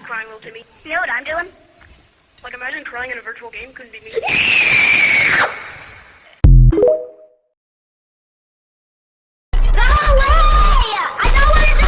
crying, little Timmy? You know what I'm doing? Like, imagine crying in a virtual game couldn't be me. Go away! I don't want to do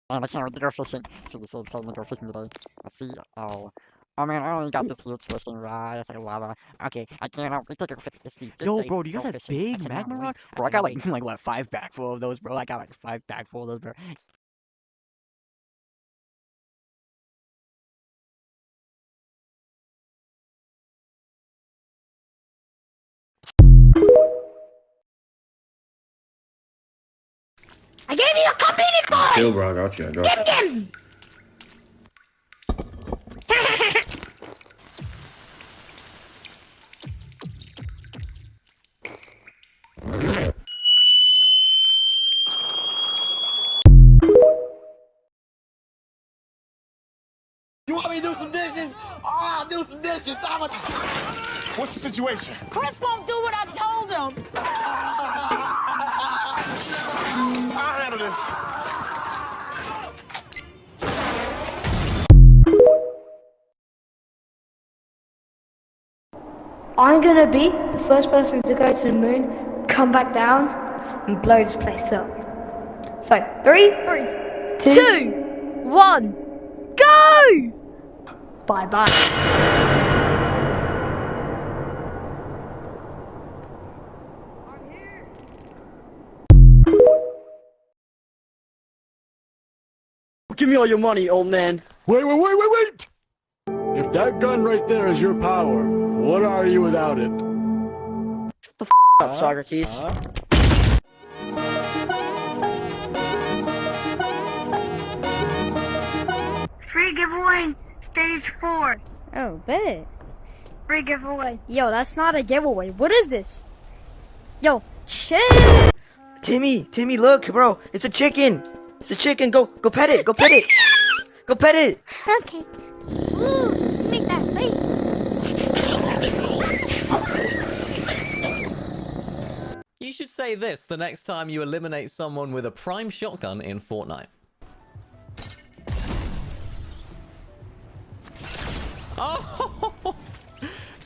Man, I can't wait to go fishing. Should we say time to go fishing today? I see. Oh. Oh man, I only got this huge fishing rod. It's like lava. Okay, I can't help. We take a fish. Yo, bro, do you guys have big magma rock? Bro, I got like what 5 back full of those, bro. I got like 5 back full of those, bro. I gave you a community coin! Chill, bro. I got you. I got you. Get him! You want me to do some dishes? Oh, I'll do some dishes. What's the situation? Chris won't do what I told him. I'll handle this. I'm gonna be the first person to go to the moon, come back down, and blow this place up. So, 3, 2, 1, go! bye-bye. Give me all your money, old man. Wait! If that gun right there is your power, what are you without it? Shut the up, Socrates. Free giveaway, stage 4. Oh, bet. Free giveaway. Yo, that's not a giveaway. What is this? Yo, chill! Timmy, look, bro. It's a chicken. It's a chicken. Go pet it. Go pet it. Go pet it. Okay. Ooh, make that face. You should say this the next time you eliminate someone with a prime shotgun in Fortnite. Oh,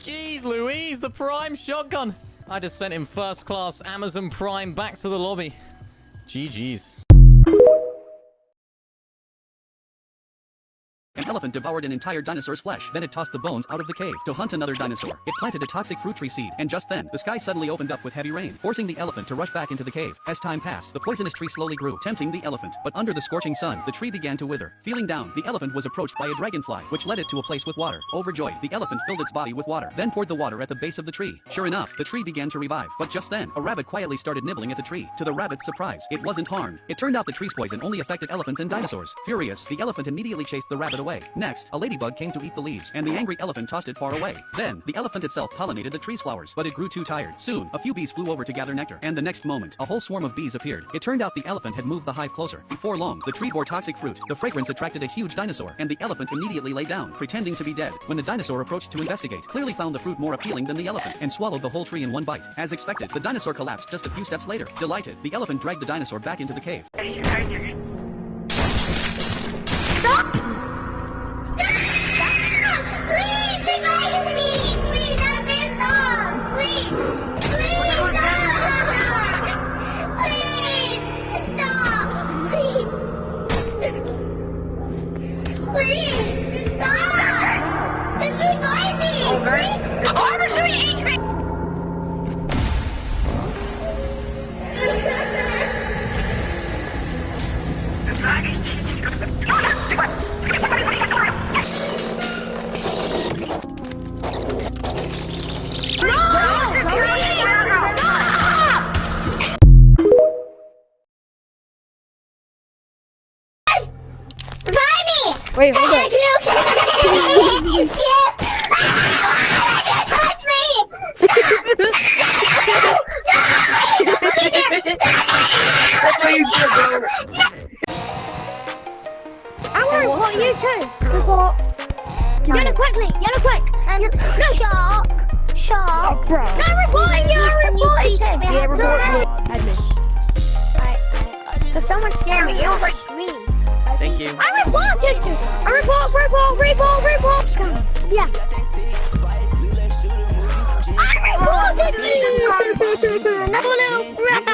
jeez Louise, the prime shotgun. I just sent him first class Amazon Prime back to the lobby. GG's. An elephant devoured an entire dinosaur's flesh. Then it tossed the bones out of the cave to hunt another dinosaur. It planted a toxic fruit tree seed, and just then, the sky suddenly opened up with heavy rain, forcing the elephant to rush back into the cave. As time passed, the poisonous tree slowly grew, tempting the elephant. But under the scorching sun, the tree began to wither. Feeling down, the elephant was approached by a dragonfly, which led it to a place with water. Overjoyed, the elephant filled its body with water, then poured the water at the base of the tree. Sure enough, the tree began to revive. But just then, a rabbit quietly started nibbling at the tree. To the rabbit's surprise, it wasn't harmed. It turned out the tree's poison only affected elephants and dinosaurs. Furious, the elephant immediately chased the rabbit away. Next, a ladybug came to eat the leaves, and the angry elephant tossed it far away. Then, the elephant itself pollinated the tree's flowers, but it grew too tired. Soon, a few bees flew over to gather nectar, and the next moment, a whole swarm of bees appeared. It turned out the elephant had moved the hive closer. Before long, the tree bore toxic fruit. The fragrance attracted a huge dinosaur, and the elephant immediately lay down, pretending to be dead. When the dinosaur approached to investigate, clearly found the fruit more appealing than the elephant, and swallowed the whole tree in one bite. As expected, the dinosaur collapsed just a few steps later. Delighted, the elephant dragged the dinosaur back into the cave. Stop! Please, revive me! Please, I'm pissed off! Please! Please, stop! Please, stop! Please, stop! Just revive me! Please! I'm so angry! Wait, hold on. Touch me! Stop! report you too. Report. Yellow quickly. Yellow quick. No shark. Shark. Bro. No reporting you. I'm reporting him. Yeah, report me. Admin. So someone scared me. It was like green. Thank you. I reported you. I report. Yeah. I reported you. Another little rat.